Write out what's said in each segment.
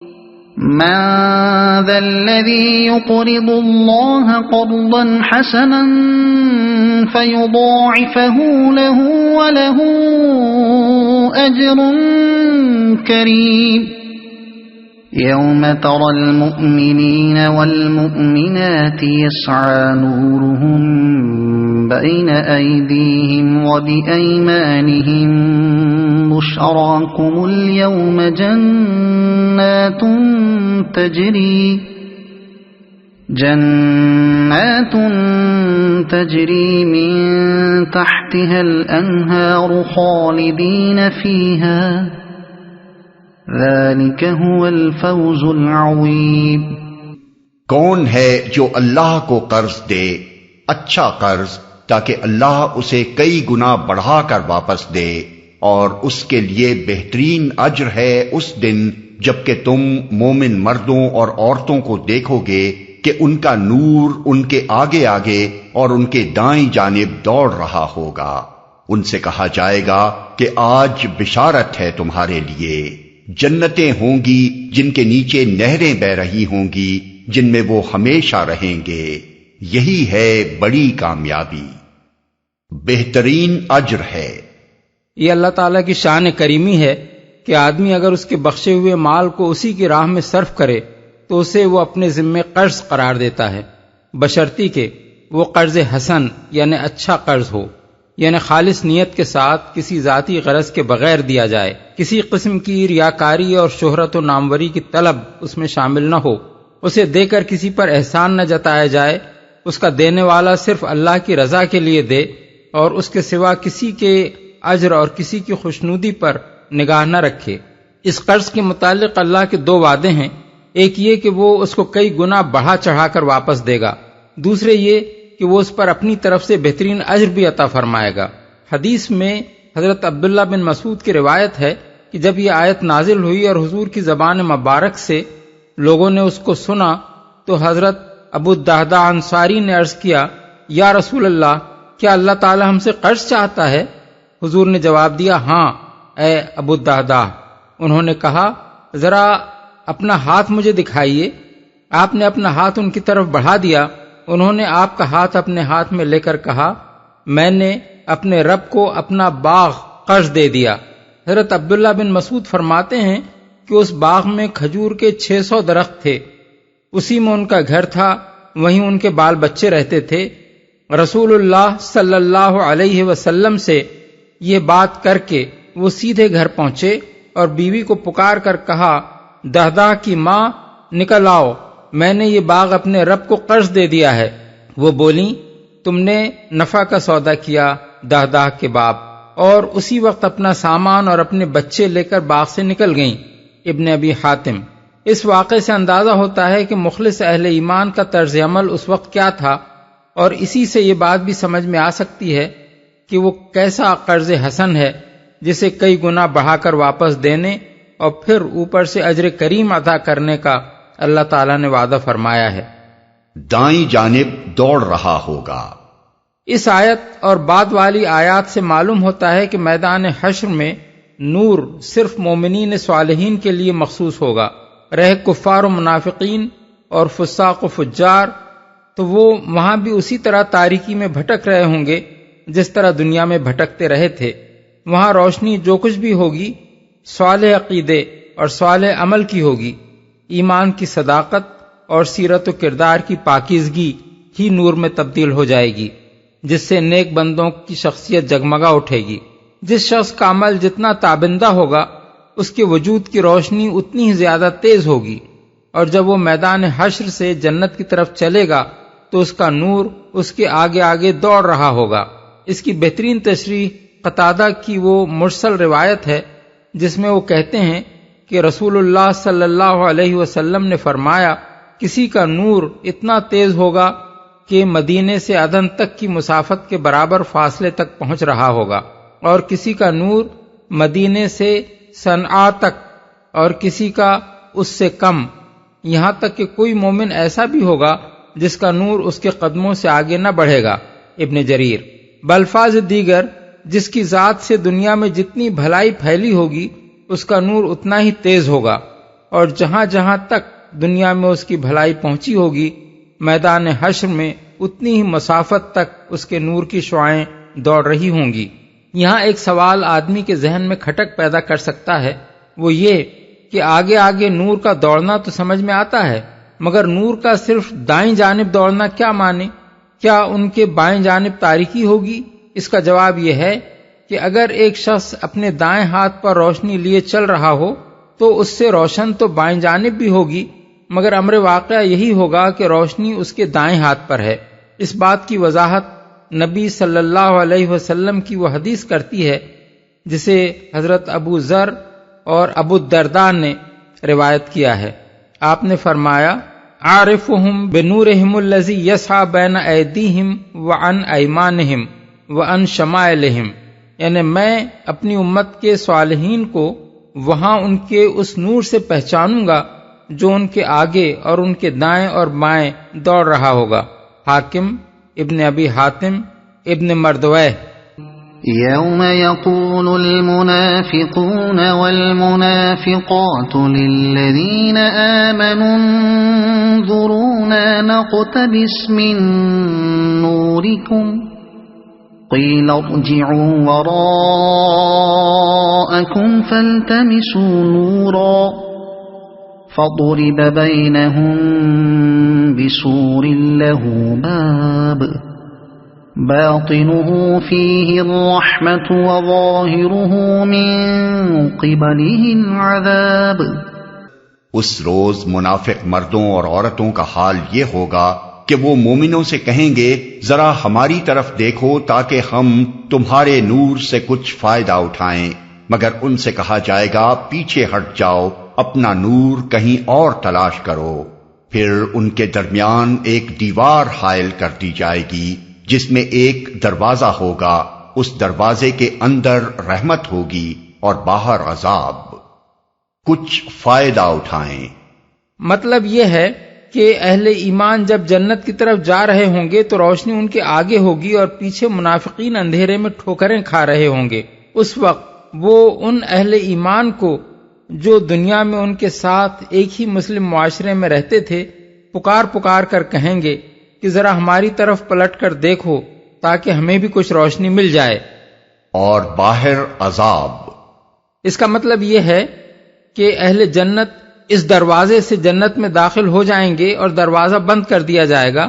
من ذا الذي يقرض الله قرضا حسنا فيضاعفه له وله أجر كريم يوم ترى المؤمنين والمؤمنات يسعى نورهم بين أيديهم وبأيمانهم بشراكم اليوم جنات تجري من تحتها الأنهار خالدين فيها ذلك هو الفوز العظيم۔ کون ہے جو اللہ کو قرض دے اچھا قرض تاکہ اللہ اسے کئی گنا بڑھا کر واپس دے، اور اس کے لیے بہترین اجر ہے اس دن جبکہ تم مومن مردوں اور عورتوں کو دیکھو گے کہ ان کا نور ان کے آگے آگے اور ان کے دائیں جانب دوڑ رہا ہوگا۔ ان سے کہا جائے گا کہ آج بشارت ہے تمہارے لیے، جنتیں ہوں گی جن کے نیچے نہریں بہ رہی ہوں گی، جن میں وہ ہمیشہ رہیں گے، یہی ہے بڑی کامیابی، بہترین اجر ہے۔ یہ اللہ تعالیٰ کی شان کریمی ہے کہ آدمی اگر اس کے بخشے ہوئے مال کو اسی کی راہ میں صرف کرے تو اسے وہ اپنے ذمے قرض قرار دیتا ہے، بشرطی کہ وہ قرض حسن یعنی اچھا قرض ہو، یعنی خالص نیت کے ساتھ کسی ذاتی غرض کے بغیر دیا جائے، کسی قسم کی ریاکاری اور شہرت و ناموری کی طلب اس میں شامل نہ ہو، اسے دے کر کسی پر احسان نہ جتایا جائے، اس کا دینے والا صرف اللہ کی رضا کے لیے دے اور اس کے سوا کسی کے اجر اور کسی کی خوشنودی پر نگاہ نہ رکھے۔ اس قرض کے متعلق اللہ کے دو وعدے ہیں، ایک یہ کہ وہ اس کو کئی گنا بڑھا چڑھا کر واپس دے گا، دوسرے یہ کہ وہ اس پر اپنی طرف سے بہترین اجر بھی عطا فرمائے گا۔ حدیث میں حضرت عبداللہ بن مسعود کی روایت ہے کہ جب یہ آیت نازل ہوئی اور حضور کی زبان مبارک سے لوگوں نے اس کو سنا تو حضرت ابو الدہداء انصاری نے عرض کیا، یا رسول اللہ، کیا اللہ تعالی ہم سے قرض چاہتا ہے؟ حضور نے جواب دیا، ہاں اے ابو الدہداء۔ انہوں نے کہا، ذرا اپنا ہاتھ مجھے دکھائیے۔ آپ نے اپنا ہاتھ ان کی طرف بڑھا دیا، انہوں نے آپ کا ہاتھ اپنے ہاتھ میں لے کر کہا، میں نے اپنے رب کو اپنا باغ قرض دے دیا۔ حضرت عبداللہ بن مسعود فرماتے ہیں کہ اس باغ میں کھجور کے 600 درخت تھے، اسی میں ان کا گھر تھا، وہیں ان کے بال بچے رہتے تھے۔ رسول اللہ صلی اللہ علیہ وسلم سے یہ بات کر کے وہ سیدھے گھر پہنچے اور بیوی کو پکار کر کہا، دہدہ کی ماں نکل آؤ، میں نے یہ باغ اپنے رب کو قرض دے دیا ہے۔ وہ بولیں، تم نے نفع کا سودا کیا دہدہ کے باپ، اور اسی وقت اپنا سامان اور اپنے بچے لے کر باغ سے نکل گئیں۔ ابن ابی حاتم۔ اس واقعے سے اندازہ ہوتا ہے کہ مخلص اہل ایمان کا طرز عمل اس وقت کیا تھا، اور اسی سے یہ بات بھی سمجھ میں آ سکتی ہے کہ وہ کیسا قرض حسن ہے جسے کئی گنا بڑھا کر واپس دینے اور پھر اوپر سے اجر کریم عطا کرنے کا اللہ تعالیٰ نے وعدہ فرمایا ہے۔ دائیں جانب دوڑ رہا ہوگا۔ اس آیت اور بعد والی آیات سے معلوم ہوتا ہے کہ میدان حشر میں نور صرف مومنین صالحین کے لیے مخصوص ہوگا، رہ کفار و منافقین اور فساق و فجار تو وہ وہاں بھی اسی طرح تاریکی میں بھٹک رہے ہوں گے جس طرح دنیا میں بھٹکتے رہے تھے۔ وہاں روشنی جو کچھ بھی ہوگی صالح عقیدے اور صالح عمل کی ہوگی، ایمان کی صداقت اور سیرت و کردار کی پاکیزگی ہی نور میں تبدیل ہو جائے گی، جس سے نیک بندوں کی شخصیت جگمگا اٹھے گی۔ جس شخص کا عمل جتنا تابندہ ہوگا اس کے وجود کی روشنی اتنی ہی زیادہ تیز ہوگی، اور جب وہ میدان حشر سے جنت کی طرف چلے گا تو اس کا نور اس کے آگے آگے دوڑ رہا ہوگا۔ اس کی بہترین تشریح قتادہ کی وہ مرسل روایت ہے جس میں وہ کہتے ہیں کہ رسول اللہ صلی اللہ علیہ وسلم نے فرمایا، کسی کا نور اتنا تیز ہوگا کہ مدینے سے عدن تک کی مسافت کے برابر فاصلے تک پہنچ رہا ہوگا، اور کسی کا نور مدینے سے صنعا تک، اور کسی کا اس سے کم، یہاں تک کہ کوئی مومن ایسا بھی ہوگا جس کا نور اس کے قدموں سے آگے نہ بڑھے گا۔ ابن جریر۔ بالفاظ دیگر، جس کی ذات سے دنیا میں جتنی بھلائی پھیلی ہوگی اس کا نور اتنا ہی تیز ہوگا۔ اور جہاں جہاں تک دنیا میں اس کی بھلائی پہنچی ہوگی، میدان حشر میں اتنی ہی مسافت تک اس کے نور کی شعاعیں دوڑ رہی ہوں گی۔ یہاں ایک سوال آدمی کے ذہن میں کھٹک پیدا کر سکتا ہے، وہ یہ کہ آگے آگے نور کا دوڑنا تو سمجھ میں آتا ہے، مگر نور کا صرف دائیں جانب دوڑنا کیا معنی؟ کیا ان کے بائیں جانب تاریکی ہوگی؟ اس کا جواب یہ ہے کہ اگر ایک شخص اپنے دائیں ہاتھ پر روشنی لیے چل رہا ہو تو اس سے روشن تو بائیں جانب بھی ہوگی، مگر امر واقعہ یہی ہوگا کہ روشنی اس کے دائیں ہاتھ پر ہے۔ اس بات کی وضاحت نبی صلی اللہ علیہ وسلم کی وہ حدیث کرتی ہے جسے حضرت ابو ذر اور ابو الدرداء نے روایت کیا ہے۔ آپ نے فرمایا، عارفہم بنورہم الذی یسعی بین ایدیہم وعن ایمانہم وعن شمائلہم، یعنی میں اپنی امت کے صالحین کو وہاں ان کے اس نور سے پہچانوں گا جو ان کے آگے اور ان کے دائیں اور بائیں دوڑ رہا ہوگا۔ حاکم ابن ابی حاتم ابن مردویہ۔ يوم يقول المنافقون والمنافقات للذين آمنوا انظرونا نقتبس من نوركم قيل ارجعوا وراءكم فالتمسوا نورا فضرب بينهم بسور له باب باطنه فيه الرحمة وظاهره من قبله العذاب۔ اس روز منافق مردوں اور عورتوں کا حال یہ ہوگا کہ وہ مومنوں سے کہیں گے، ذرا ہماری طرف دیکھو تاکہ ہم تمہارے نور سے کچھ فائدہ اٹھائیں، مگر ان سے کہا جائے گا پیچھے ہٹ جاؤ، اپنا نور کہیں اور تلاش کرو۔ پھر ان کے درمیان ایک دیوار حائل کر دی جائے گی جس میں ایک دروازہ ہوگا، اس دروازے کے اندر رحمت ہوگی اور باہر عذاب۔ کچھ فائدہ اٹھائیں۔ مطلب یہ ہے کہ اہل ایمان جب جنت کی طرف جا رہے ہوں گے تو روشنی ان کے آگے ہوگی اور پیچھے منافقین اندھیرے میں ٹھوکریں کھا رہے ہوں گے۔ اس وقت وہ ان اہل ایمان کو جو دنیا میں ان کے ساتھ ایک ہی مسلم معاشرے میں رہتے تھے پکار پکار کر کہیں گے کہ ذرا ہماری طرف پلٹ کر دیکھو تاکہ ہمیں بھی کچھ روشنی مل جائے۔ اور باہر عذاب۔ اس کا مطلب یہ ہے کہ اہل جنت اس دروازے سے جنت میں داخل ہو جائیں گے اور دروازہ بند کر دیا جائے گا۔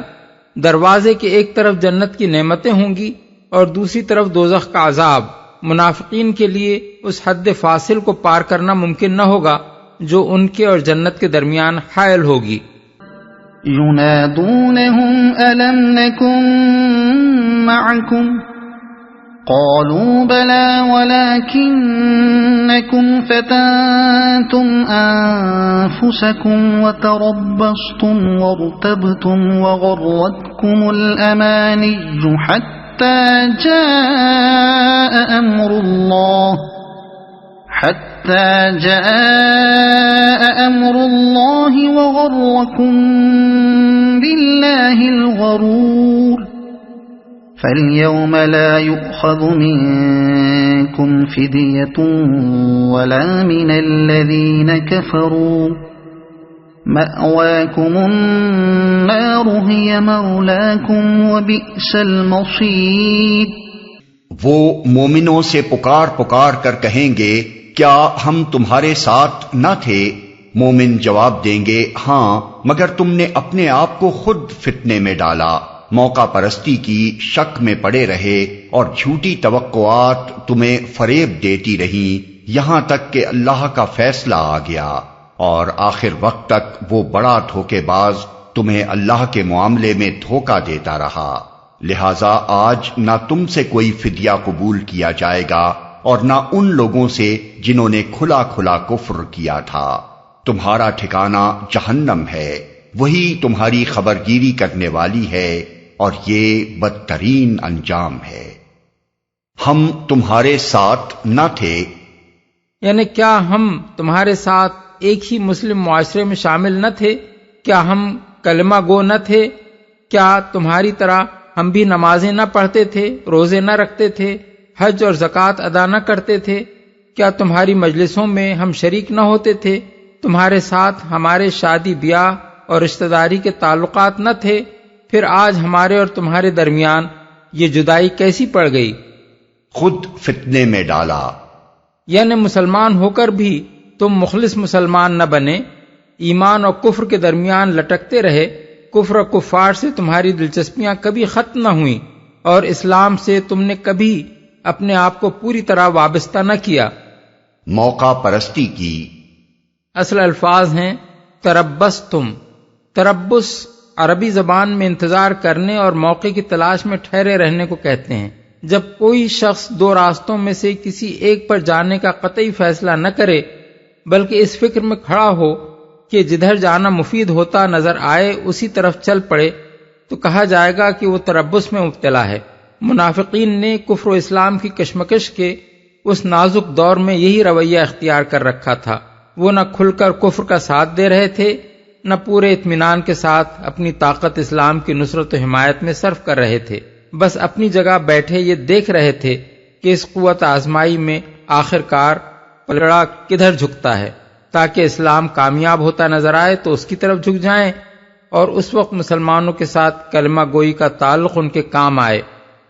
دروازے کے ایک طرف جنت کی نعمتیں ہوں گی اور دوسری طرف دوزخ کا عذاب۔ منافقین کے لیے اس حد فاصل کو پار کرنا ممکن نہ ہوگا جو ان کے اور جنت کے درمیان حائل ہوگی۔ ينادونهم ألم نكن معكم قالوا بلى ولكنكم فتنتم أنفسكم وتربصتم وارتبتم وغرتكم الأماني حتى جاء أمر الله وغركم بالله الغرور فاليوم لا يؤخذ منكم فدية ولا من الذين كفروا مأواكم النار هي مولاكم وبئس المصير۔ وہ مومنوں سے پکار پکار کر کہیں گے، کیا ہم تمہارے ساتھ نہ تھے؟ مومن جواب دیں گے، ہاں، مگر تم نے اپنے آپ کو خود فتنے میں ڈالا، موقع پرستی کی شک میں پڑے رہے اور جھوٹی توقعات تمہیں فریب دیتی رہیں، یہاں تک کہ اللہ کا فیصلہ آ گیا، اور آخر وقت تک وہ بڑا دھوکے باز تمہیں اللہ کے معاملے میں دھوکہ دیتا رہا۔ لہذا آج نہ تم سے کوئی فدیہ قبول کیا جائے گا اور نہ ان لوگوں سے جنہوں نے کھلا کھلا کفر کیا تھا۔ تمہارا ٹھکانہ جہنم ہے، وہی تمہاری خبرگیری کرنے والی ہے، اور یہ بدترین انجام ہے۔ ہم تمہارے ساتھ نہ تھے، یعنی کیا ہم تمہارے ساتھ ایک ہی مسلم معاشرے میں شامل نہ تھے؟ کیا ہم کلمہ گو نہ تھے؟ کیا تمہاری طرح ہم بھی نمازیں نہ پڑھتے تھے، روزے نہ رکھتے تھے، حج اور زکوٰۃ ادا نہ کرتے تھے؟ کیا تمہاری مجلسوں میں ہم شریک نہ ہوتے تھے؟ تمہارے ساتھ ہمارے شادی بیاہ اور رشتہ داری کے تعلقات نہ تھے، پھر آج ہمارے اور تمہارے درمیان یہ جدائی کیسی پڑ گئی؟ خود فتنے میں ڈالا، یعنی مسلمان ہو کر بھی تم مخلص مسلمان نہ بنے، ایمان اور کفر کے درمیان لٹکتے رہے، کفر و کفار سے تمہاری دلچسپیاں کبھی ختم نہ ہوئیں اور اسلام سے تم نے کبھی اپنے آپ کو پوری طرح وابستہ نہ کیا، موقع پرستی کی۔ اصل الفاظ ہیں تربصتم۔ تربص عربی زبان میں انتظار کرنے اور موقع کی تلاش میں ٹھہرے رہنے کو کہتے ہیں۔ جب کوئی شخص دو راستوں میں سے کسی ایک پر جانے کا قطعی فیصلہ نہ کرے بلکہ اس فکر میں کھڑا ہو کہ جدھر جانا مفید ہوتا نظر آئے اسی طرف چل پڑے تو کہا جائے گا کہ وہ تربص میں مبتلا ہے۔ منافقین نے کفر و اسلام کی کشمکش کے اس نازک دور میں یہی رویہ اختیار کر رکھا تھا۔ وہ نہ کھل کر کفر کا ساتھ دے رہے تھے، نہ پورے اطمینان کے ساتھ اپنی طاقت اسلام کی نصرت و حمایت میں صرف کر رہے تھے، بس اپنی جگہ بیٹھے یہ دیکھ رہے تھے کہ اس قوت آزمائی میں آخر کار پلڑا کدھر جھکتا ہے، تاکہ اسلام کامیاب ہوتا نظر آئے تو اس کی طرف جھک جائیں اور اس وقت مسلمانوں کے ساتھ کلمہ گوئی کا تعلق ان کے کام آئے،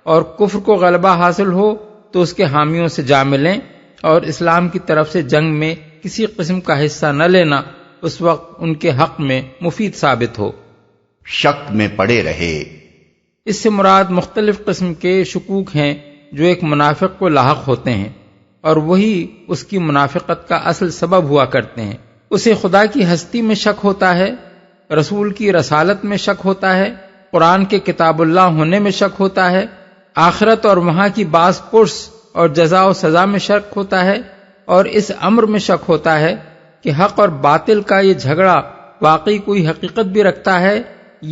اور کفر کو غلبہ حاصل ہو تو اس کے حامیوں سے جا ملیں، اور اسلام کی طرف سے جنگ میں کسی قسم کا حصہ نہ لینا اس وقت ان کے حق میں مفید ثابت ہو۔ شک میں پڑے رہے۔ اس سے مراد مختلف قسم کے شکوک ہیں جو ایک منافق کو لاحق ہوتے ہیں اور وہی اس کی منافقت کا اصل سبب ہوا کرتے ہیں۔ اسے خدا کی ہستی میں شک ہوتا ہے، رسول کی رسالت میں شک ہوتا ہے، قرآن کے کتاب اللہ ہونے میں شک ہوتا ہے، آخرت اور وہاں کی باز پرس اور جزا و سزا میں شک ہوتا ہے، اور اس امر میں شک ہوتا ہے کہ حق اور باطل کا یہ جھگڑا واقعی کوئی حقیقت بھی رکھتا ہے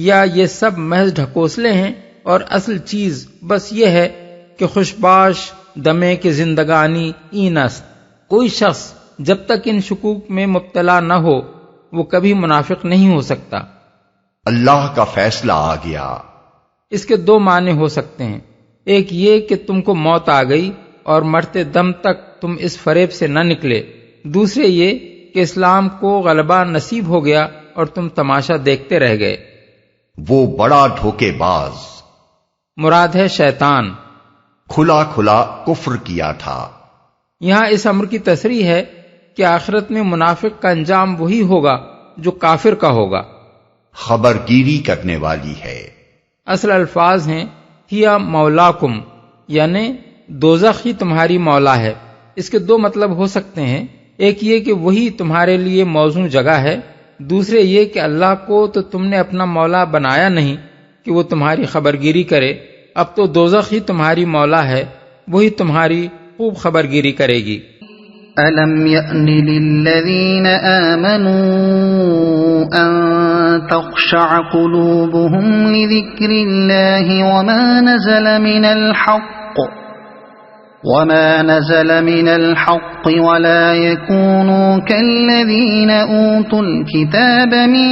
یا یہ سب محض ڈھکوسلے ہیں اور اصل چیز بس یہ ہے کہ خوشباش دمے کے زندگانی این است۔ کوئی شخص جب تک ان شکوک میں مبتلا نہ ہو وہ کبھی منافق نہیں ہو سکتا۔ اللہ کا فیصلہ آ گیا۔ اس کے دو معنی ہو سکتے ہیں، ایک یہ کہ تم کو موت آ گئی اور مرتے دم تک تم اس فریب سے نہ نکلے، دوسرے یہ کہ اسلام کو غلبہ نصیب ہو گیا اور تم تماشا دیکھتے رہ گئے۔ وہ بڑا دھوکے باز، مراد ہے شیطان، کھلا کھلا کفر کیا تھا۔ یہاں اس امر کی تصریح ہے کہ آخرت میں منافق کا انجام وہی ہوگا جو کافر کا ہوگا۔ خبر گیری کرنے والی ہے۔ اصل الفاظ ہیں ہیا مولاکم، یعنی دوزخ ہی تمہاری مولا ہے۔ اس کے دو مطلب ہو سکتے ہیں، ایک یہ کہ وہی تمہارے لیے موزوں جگہ ہے، دوسرے یہ کہ اللہ کو تو تم نے اپنا مولا بنایا نہیں کہ وہ تمہاری خبرگیری کرے، اب تو دوزخ ہی تمہاری مولا ہے، وہی تمہاری خوب خبرگیری کرے گی۔ أَلَمْ يَأْنِ لِلَّذِينَ آمَنُوا أَن تَخْشَعَ قُلُوبُهُمْ لِذِكْرِ اللَّهِ وَمَا نَزَلَ مِنَ الْحَقِّ وَلَا يَكُونُوا كَالَّذِينَ أُوتُوا الْكِتَابَ مِن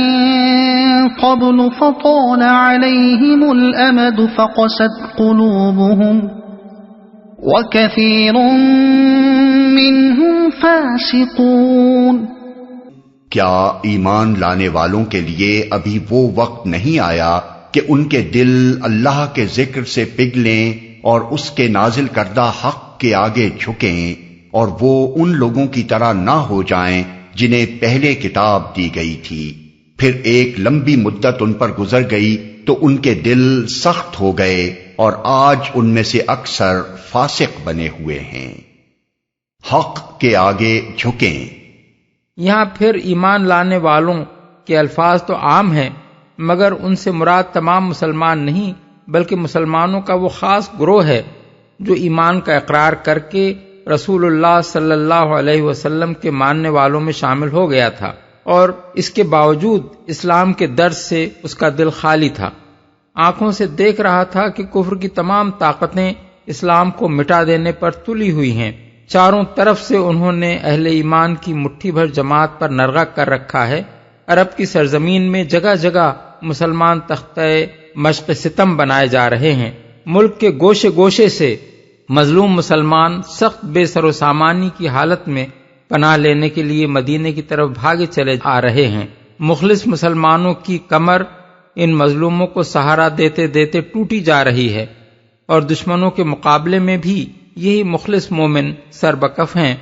قَبْلُ فَطَالَ عَلَيْهِمُ الْأَمَدُ فَقَسَتْ قُلُوبُهُمْ وَكَثِيرٌ مِّنْهُمْ فَاسِقُونَ۔ کیا ایمان لانے والوں کے لیے ابھی وہ وقت نہیں آیا کہ ان کے دل اللہ کے ذکر سے پگھلیں اور اس کے نازل کردہ حق کے آگے جھکیں، اور وہ ان لوگوں کی طرح نہ ہو جائیں جنہیں پہلے کتاب دی گئی تھی، پھر ایک لمبی مدت ان پر گزر گئی تو ان کے دل سخت ہو گئے اور آج ان میں سے اکثر فاسق بنے ہوئے ہیں۔ حق کے آگے جھکیں۔ یہاں پھر ایمان لانے والوں کے الفاظ تو عام ہیں، مگر ان سے مراد تمام مسلمان نہیں بلکہ مسلمانوں کا وہ خاص گروہ ہے جو ایمان کا اقرار کر کے رسول اللہ صلی اللہ علیہ وسلم کے ماننے والوں میں شامل ہو گیا تھا، اور اس کے باوجود اسلام کے درد سے اس کا دل خالی تھا، آنکھوں سے دیکھ رہا تھا کہ کفر کی تمام طاقتیں اسلام کو مٹا دینے پر تلی ہوئی ہیں، چاروں طرف سے انہوں نے اہل ایمان کی مٹھی بھر جماعت پر نرغہ کر رکھا ہے۔ عرب کی سرزمین میں جگہ جگہ مسلمان تختہ مشق ستم بنائے جا رہے ہیں، ملک کے گوشے گوشے سے مظلوم مسلمان سخت بے سر و سامانی کی حالت میں پناہ لینے کے لیے مدینے کی طرف بھاگے چلے آ رہے ہیں۔ مخلص مسلمانوں کی کمر ان مظلوموں کو سہارا دیتے دیتے ٹوٹی جا رہی ہے، اور دشمنوں کے مقابلے میں بھی یہی مخلص مومن سربکف ہیں،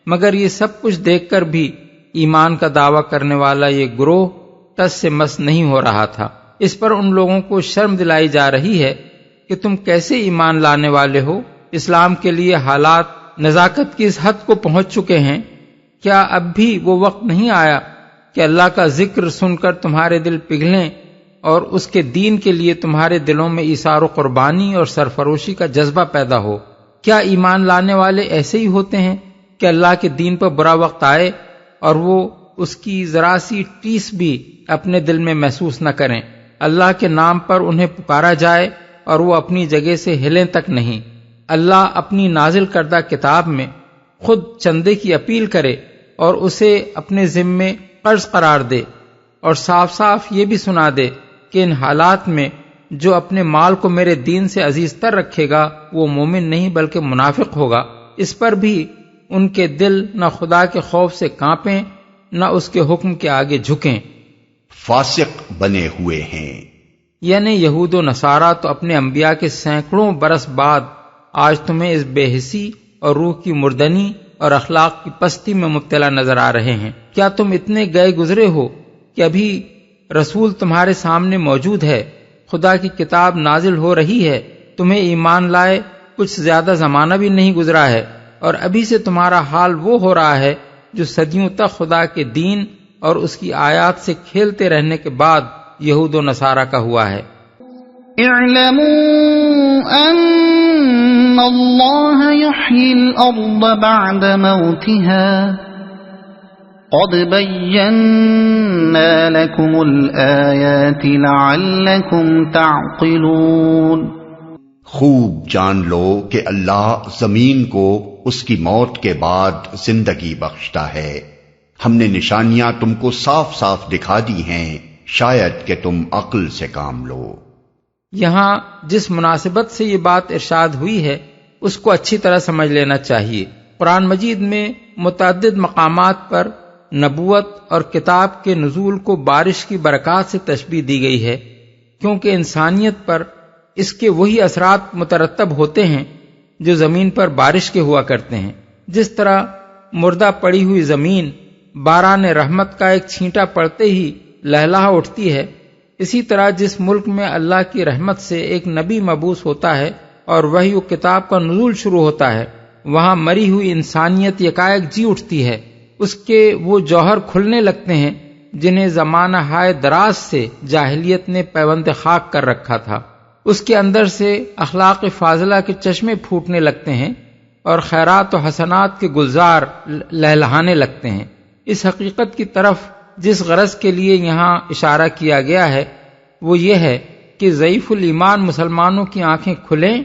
مگر یہ سب کچھ دیکھ کر بھی ایمان کا دعویٰ کرنے والا یہ گروہ ٹس سے مس نہیں ہو رہا تھا۔ اس پر ان لوگوں کو شرم دلائی جا رہی ہے کہ تم کیسے ایمان لانے والے ہو؟ اسلام کے لیے حالات نزاکت کی اس حد کو پہنچ چکے ہیں، کیا اب بھی وہ وقت نہیں آیا کہ اللہ کا ذکر سن کر تمہارے دل پگھلیں اور اس کے دین کے لیے تمہارے دلوں میں ایثار و قربانی اور سرفروشی کا جذبہ پیدا ہو؟ کیا ایمان لانے والے ایسے ہی ہوتے ہیں کہ اللہ کے دین پر برا وقت آئے اور وہ اس کی ذرا سی ٹیس بھی اپنے دل میں محسوس نہ کریں؟ اللہ کے نام پر انہیں پکارا جائے اور وہ اپنی جگہ سے ہلیں تک نہیں۔ اللہ اپنی نازل کردہ کتاب میں خود چندے کی اپیل کرے اور اسے اپنے ذمے قرض قرار دے، اور صاف صاف یہ بھی سنا دے کہ ان حالات میں جو اپنے مال کو میرے دین سے عزیز تر رکھے گا وہ مومن نہیں بلکہ منافق ہوگا۔ اس پر بھی ان کے دل نہ خدا کے خوف سے کانپیں نہ اس کے حکم کے آگے جھکیں۔ فاسق بنے ہوئے ہیں، یعنی یہود و نصارہ تو اپنے انبیاء کے سینکڑوں برس بعد آج تمہیں اس بے حسی اور روح کی مردنی اور اخلاق کی پستی میں مبتلا نظر آ رہے ہیں۔ کیا تم اتنے گئے گزرے ہو کہ ابھی رسول تمہارے سامنے موجود ہے، خدا کی کتاب نازل ہو رہی ہے، تمہیں ایمان لائے کچھ زیادہ زمانہ بھی نہیں گزرا ہے، اور ابھی سے تمہارا حال وہ ہو رہا ہے جو صدیوں تک خدا کے دین اور اس کی آیات سے کھیلتے رہنے کے بعد یہود و نصارہ کا ہوا ہے۔ اعلموا ان اللہ یحیی الارض بعد موتها قد بینا لکم الآیات لعلکم تعقلون۔ خوب جان لو کہ اللہ زمین کو اس کی موت کے بعد زندگی بخشتا ہے۔ ہم نے نشانیاں تم کو صاف صاف دکھا دی ہیں، شاید کہ تم عقل سے کام لو۔ یہاں جس مناسبت سے یہ بات ارشاد ہوئی ہے اس کو اچھی طرح سمجھ لینا چاہیے۔ قرآن مجید میں متعدد مقامات پر نبوت اور کتاب کے نزول کو بارش کی برکات سے تشبیہ دی گئی ہے، کیونکہ انسانیت پر اس کے وہی اثرات مترتب ہوتے ہیں جو زمین پر بارش کے ہوا کرتے ہیں۔ جس طرح مردہ پڑی ہوئی زمین باران رحمت کا ایک چھینٹا پڑتے ہی لہلہا اٹھتی ہے، اسی طرح جس ملک میں اللہ کی رحمت سے ایک نبی مبعوث ہوتا ہے اور وحی و کتاب کا نزول شروع ہوتا ہے، وہاں مری ہوئی انسانیت یکایک جی اٹھتی ہے، اس کے وہ جوہر کھلنے لگتے ہیں جنہیں زمانہ ہائے دراز سے جاہلیت نے پیوند خاک کر رکھا تھا۔ اس کے اندر سے اخلاق فاضلہ کے چشمے پھوٹنے لگتے ہیں اور خیرات و حسنات کے گلزار لہلہانے لگتے ہیں۔ اس حقیقت کی طرف جس غرض کے لیے یہاں اشارہ کیا گیا ہے وہ یہ ہے کہ ضعیف الایمان مسلمانوں کی آنکھیں کھلیں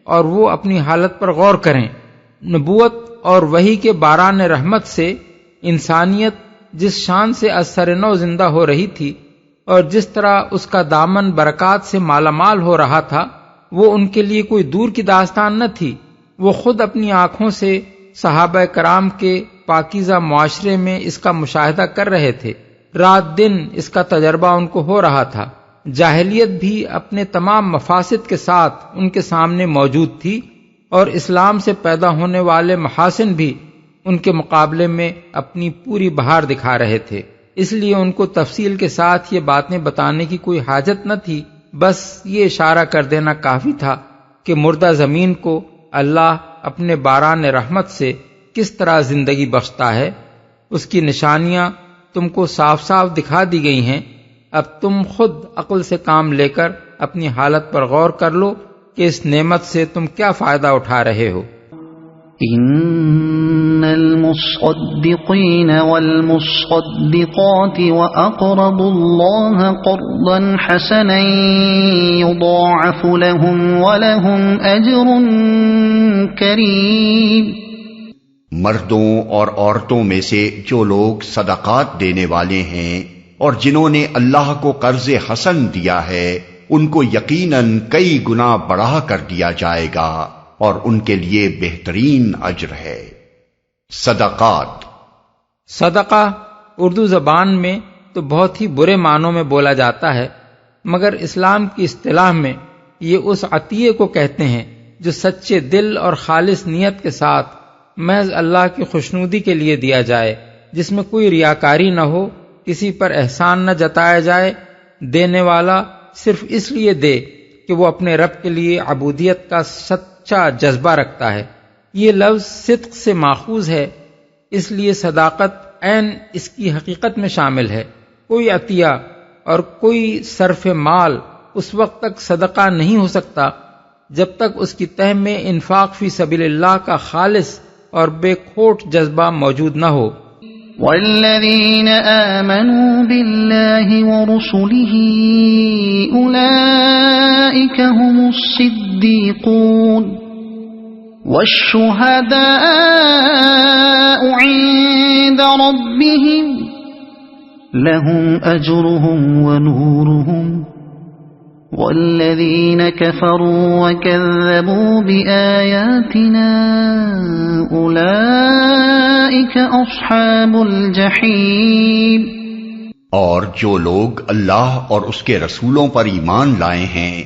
اور وہ اپنی حالت پر غور کریں۔ نبوت اور وحی کے باران رحمت سے انسانیت جس شان سے از سر نو زندہ ہو رہی تھی اور جس طرح اس کا دامن برکات سے مالا مال ہو رہا تھا، وہ ان کے لیے کوئی دور کی داستان نہ تھی۔ وہ خود اپنی آنکھوں سے صحابہ کرام کے پاکیزہ معاشرے میں اس کا مشاہدہ کر رہے تھے، رات دن اس کا تجربہ ان کو ہو رہا تھا۔ جاہلیت بھی اپنے تمام مفاسد کے ساتھ ان کے سامنے موجود تھی، اور اسلام سے پیدا ہونے والے محاسن بھی ان کے مقابلے میں اپنی پوری بہار دکھا رہے تھے۔ اس لیے ان کو تفصیل کے ساتھ یہ باتیں بتانے کی کوئی حاجت نہ تھی، بس یہ اشارہ کر دینا کافی تھا کہ مردہ زمین کو اللہ اپنے باران رحمت سے کس طرح زندگی بخشتا ہے۔ اس کی نشانیاں تم کو صاف صاف دکھا دی گئی ہیں، اب تم خود عقل سے کام لے کر اپنی حالت پر غور کر لو کہ اس نعمت سے تم کیا فائدہ اٹھا رہے ہو۔ ان المصدقین والمصدقات واقرضوا اللہ قرضا حسنا یضاعف لهم ولهم اجر کریم۔ مردوں اور عورتوں میں سے جو لوگ صدقات دینے والے ہیں اور جنہوں نے اللہ کو قرض حسن دیا ہے، ان کو یقیناً کئی گنا بڑھا کر دیا جائے گا اور ان کے لیے بہترین اجر ہے۔ صدقات صدقہ اردو زبان میں تو بہت ہی برے معنوں میں بولا جاتا ہے، مگر اسلام کی اصطلاح میں یہ اس عطیے کو کہتے ہیں جو سچے دل اور خالص نیت کے ساتھ محض اللہ کی خوشنودی کے لیے دیا جائے، جس میں کوئی ریاکاری نہ ہو، کسی پر احسان نہ جتایا جائے، دینے والا صرف اس لیے دے کہ وہ اپنے رب کے لیے عبودیت کا سچا جذبہ رکھتا ہے۔ یہ لفظ صدق سے ماخوذ ہے، اس لیے صداقت عین اس کی حقیقت میں شامل ہے۔ کوئی عطیہ اور کوئی صرف مال اس وقت تک صدقہ نہیں ہو سکتا جب تک اس کی تہ میں انفاق فی سبیل اللہ کا خالص اور بے کھوٹ جذبہ موجود نہ ہو۔ والذین آمنوا باللہ ورسلہ اولئک هم الصدیقون والشہداء عند ربهم لهم اجرهم ونورهم والذین کفروا وکذبوا بآیاتنا اولئک اصحاب الجحیم۔ اور جو لوگ اللہ اور اس کے رسولوں پر ایمان لائے ہیں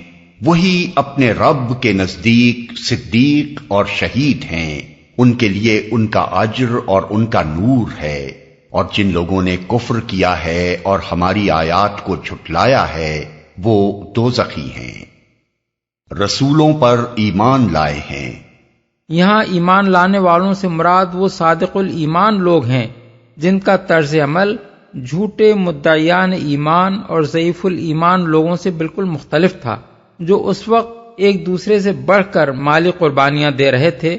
وہی اپنے رب کے نزدیک صدیق اور شہید ہیں، ان کے لیے ان کا اجر اور ان کا نور ہے، اور جن لوگوں نے کفر کیا ہے اور ہماری آیات کو جھٹلایا ہے وہ دوزخی ہیں۔ رسولوں پر ایمان لائے ہیں، یہاں ایمان لانے والوں سے مراد وہ صادق الایمان لوگ ہیں جن کا طرز عمل جھوٹے مدعیان ایمان اور ضعیف الایمان لوگوں سے بالکل مختلف تھا، جو اس وقت ایک دوسرے سے بڑھ کر مالی قربانیاں دے رہے تھے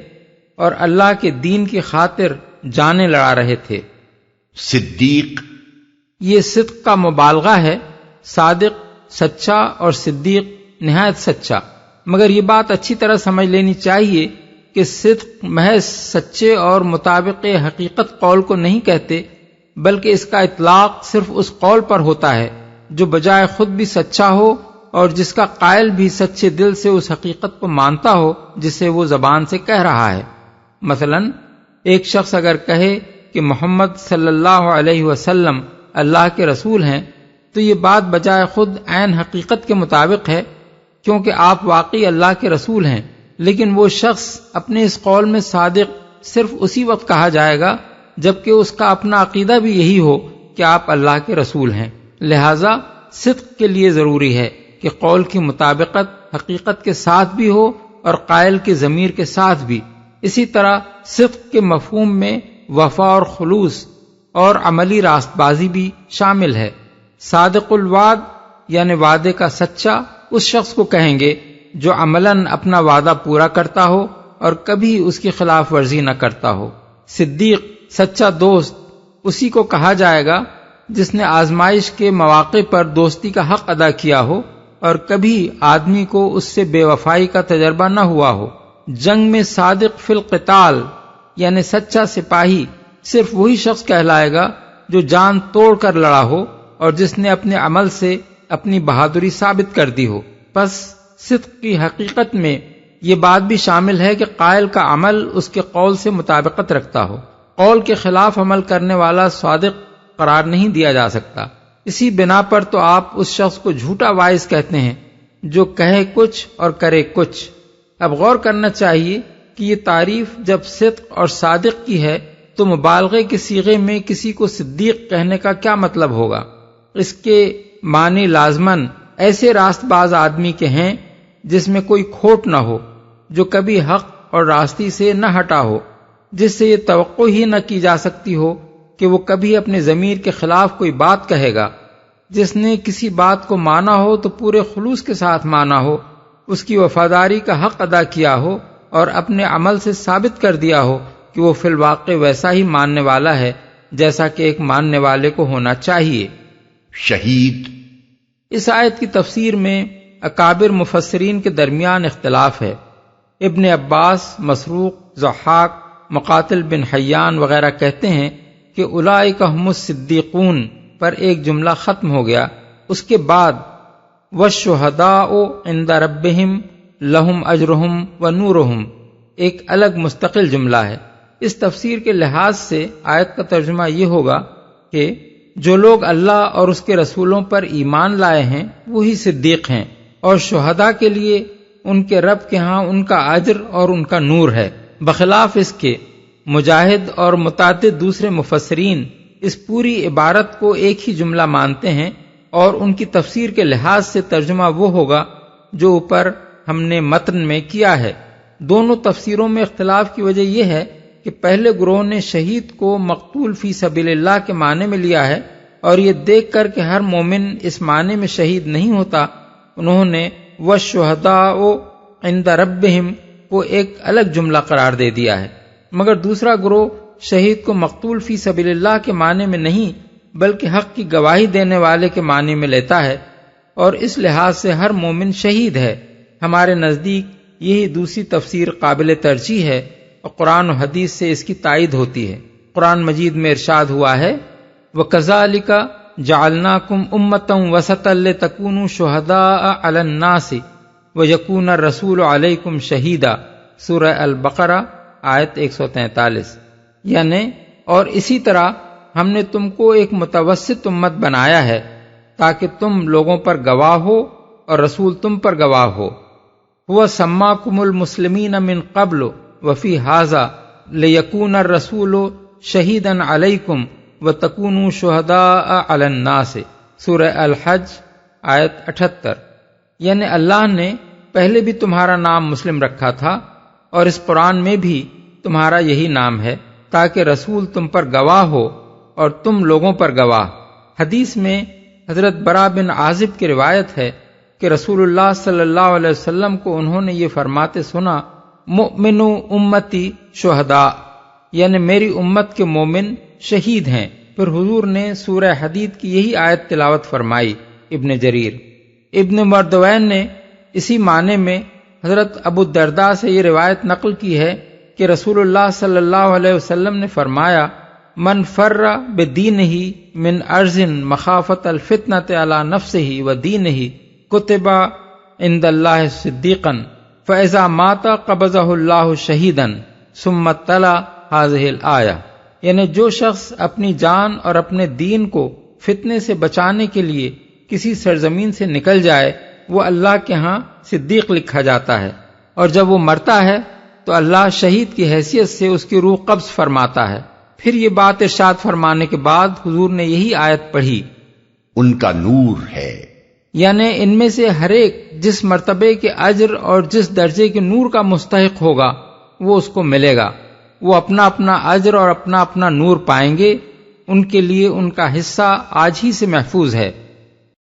اور اللہ کے دین کی خاطر جانیں لڑا رہے تھے۔ صدیق یہ صدق کا مبالغہ ہے، صادق سچا اور صدیق نہایت سچا، مگر یہ بات اچھی طرح سمجھ لینی چاہیے کہ صدق محض سچے اور مطابق حقیقت قول کو نہیں کہتے، بلکہ اس کا اطلاق صرف اس قول پر ہوتا ہے جو بجائے خود بھی سچا ہو اور جس کا قائل بھی سچے دل سے اس حقیقت کو مانتا ہو جسے وہ زبان سے کہہ رہا ہے۔ مثلا ایک شخص اگر کہے کہ محمد صلی اللہ علیہ وسلم اللہ کے رسول ہیں تو یہ بات بجائے خود عین حقیقت کے مطابق ہے، کیونکہ آپ واقعی اللہ کے رسول ہیں، لیکن وہ شخص اپنے اس قول میں صادق صرف اسی وقت کہا جائے گا جبکہ اس کا اپنا عقیدہ بھی یہی ہو کہ آپ اللہ کے رسول ہیں۔ لہذا صدق کے لیے ضروری ہے کہ قول کی مطابقت حقیقت کے ساتھ بھی ہو اور قائل کے ضمیر کے ساتھ بھی۔ اسی طرح صدق کے مفہوم میں وفا اور خلوص اور عملی راست بازی بھی شامل ہے۔ صادق الوعد یعنی وعدے کا سچا اس شخص کو کہیں گے جو عملاً اپنا وعدہ پورا کرتا ہو اور کبھی اس کی خلاف ورزی نہ کرتا ہو۔ صدیق سچا دوست اسی کو کہا جائے گا جس نے آزمائش کے مواقع پر دوستی کا حق ادا کیا ہو اور کبھی آدمی کو اس سے بے وفائی کا تجربہ نہ ہوا ہو۔ جنگ میں صادق فی القتال یعنی سچا سپاہی صرف وہی شخص کہلائے گا جو جان توڑ کر لڑا ہو اور جس نے اپنے عمل سے اپنی بہادری ثابت کر دی ہو۔ پس صدق کی حقیقت میں یہ بات بھی شامل ہے کہ قائل کا عمل اس کے قول سے مطابقت رکھتا ہو۔ قول کے خلاف عمل کرنے والا صادق قرار نہیں دیا جا سکتا۔ اسی بنا پر تو آپ اس شخص کو جھوٹا واعظ کہتے ہیں جو کہے کچھ اور کرے کچھ۔ اب غور کرنا چاہیے کہ یہ تعریف جب صدق اور صادق کی ہے تو مبالغے کے صیغے میں کسی کو صدیق کہنے کا کیا مطلب ہوگا؟ اس کے معنی لازماً ایسے راست باز آدمی کے ہیں جس میں کوئی کھوٹ نہ ہو، جو کبھی حق اور راستی سے نہ ہٹا ہو، جس سے یہ توقع ہی نہ کی جا سکتی ہو کہ وہ کبھی اپنے ضمیر کے خلاف کوئی بات کہے گا، جس نے کسی بات کو مانا ہو تو پورے خلوص کے ساتھ مانا ہو، اس کی وفاداری کا حق ادا کیا ہو اور اپنے عمل سے ثابت کر دیا ہو کہ وہ فی الواقع ویسا ہی ماننے والا ہے جیسا کہ ایک ماننے والے کو ہونا چاہیے۔ شہید اس آیت کی تفسیر میں اکابر مفسرین کے درمیان اختلاف ہے۔ ابن عباس، مسروق، ضحاک، مقاتل بن حیان وغیرہ کہتے ہیں کہ اولئک هم الصدیقون پر ایک جملہ ختم ہو گیا، اس کے بعد والشہداء عند ربہم لہم اجرہم ونورہم ایک الگ مستقل جملہ ہے۔ اس تفسیر کے لحاظ سے آیت کا ترجمہ یہ ہوگا کہ جو لوگ اللہ اور اس کے رسولوں پر ایمان لائے ہیں وہی صدیق ہیں، اور شہداء کے لیے ان کے رب کے ہاں ان کا اجر اور ان کا نور ہے۔ بخلاف اس کے مجاہد اور متعدد دوسرے مفسرین اس پوری عبارت کو ایک ہی جملہ مانتے ہیں، اور ان کی تفسیر کے لحاظ سے ترجمہ وہ ہوگا جو اوپر ہم نے متن میں کیا ہے۔ دونوں تفسیروں میں اختلاف کی وجہ یہ ہے کہ پہلے گروہ نے شہید کو مقتول فی سبیل اللہ کے معنی میں لیا ہے، اور یہ دیکھ کر کہ ہر مومن اس معنی میں شہید نہیں ہوتا، انہوں نے وَالشُّهَدَاءُ عِندَ رَبِّهِمْ کو ایک الگ جملہ قرار دے دیا ہے۔ مگر دوسرا گروہ شہید کو مقتول فی سبیل اللہ کے معنی میں نہیں بلکہ حق کی گواہی دینے والے کے معنی میں لیتا ہے، اور اس لحاظ سے ہر مومن شہید ہے۔ ہمارے نزدیک یہی دوسری تفسیر قابل ترجیح ہے، اور قرآن و حدیث سے اس کی تائید ہوتی ہے۔ قرآن مجید میں ارشاد ہوا ہے وَكَذَلِكَ جَعَلْنَاكُمْ أُمَّةً وَسَطًا لِتَكُونُوا شُهَدَاءَ عَلَى النَّاسِ وَيَكُونَ الرَّسُولُ عَلَيْكُمْ شَهِيدًا، سورہ البقرہ آیت 143۔ یعنی اور اسی طرح ہم نے تم کو ایک متوسط امت بنایا ہے تاکہ تم لوگوں پر گواہ ہو اور رسول تم پر گواہ ہو۔ هُوَ سَمَّاكُمُ الْمُسْلِمِينَ مِنْ قَبْلُ وَفِي هَذَا لِيَكُونَ الرَّسُولُ شَهِيدًا عَلَيْكُمْ وَتَكُونُوا شُهَدَاءَ عَلَى النَّاسِ، سورہ الحج آیت 78۔ یعنی اللہ نے پہلے بھی تمہارا نام مسلم رکھا تھا، اور اس قرآن میں بھی تمہارا یہی نام ہے تاکہ رسول تم پر گواہ ہو اور تم لوگوں پر گواہ۔ حدیث میں حضرت برا بن عازب کی روایت ہے کہ رسول اللہ صلی اللہ علیہ وسلم کو انہوں نے یہ فرماتے سنا مؤمن امتی شہداء، یعنی میری امت کے مومن شہید ہیں۔ پھر حضور نے سورہ حدید کی یہی آیت تلاوت فرمائی۔ ابن جریر ابن مردوین نے اسی معنی میں حضرت ابو الدرداء سے یہ روایت نقل کی ہے کہ رسول اللہ صلی اللہ علیہ وسلم نے فرمایا من فر بدینہ من ارض مخافت الفتنۃ علی نفسہ ودینہ کتب عند اللہ صدیقا فاذا مات قبضہ اللہ شہیدا ثم تلا ہذہ الآیہ، یعنی جو شخص اپنی جان اور اپنے دین کو فتنے سے بچانے کے لیے کسی سرزمین سے نکل جائے وہ اللہ کے ہاں صدیق لکھا جاتا ہے، اور جب وہ مرتا ہے تو اللہ شہید کی حیثیت سے اس کی روح قبض فرماتا ہے۔ پھر یہ بات ارشاد فرمانے کے بعد حضور نے یہی آیت پڑھی ان کا نور ہے، یعنی ان میں سے ہر ایک جس مرتبے کے اجر اور جس درجے کے نور کا مستحق ہوگا وہ اس کو ملے گا، وہ اپنا اپنا اجر اور اپنا اپنا نور پائیں گے، ان کے لیے ان کا حصہ آج ہی سے محفوظ ہے۔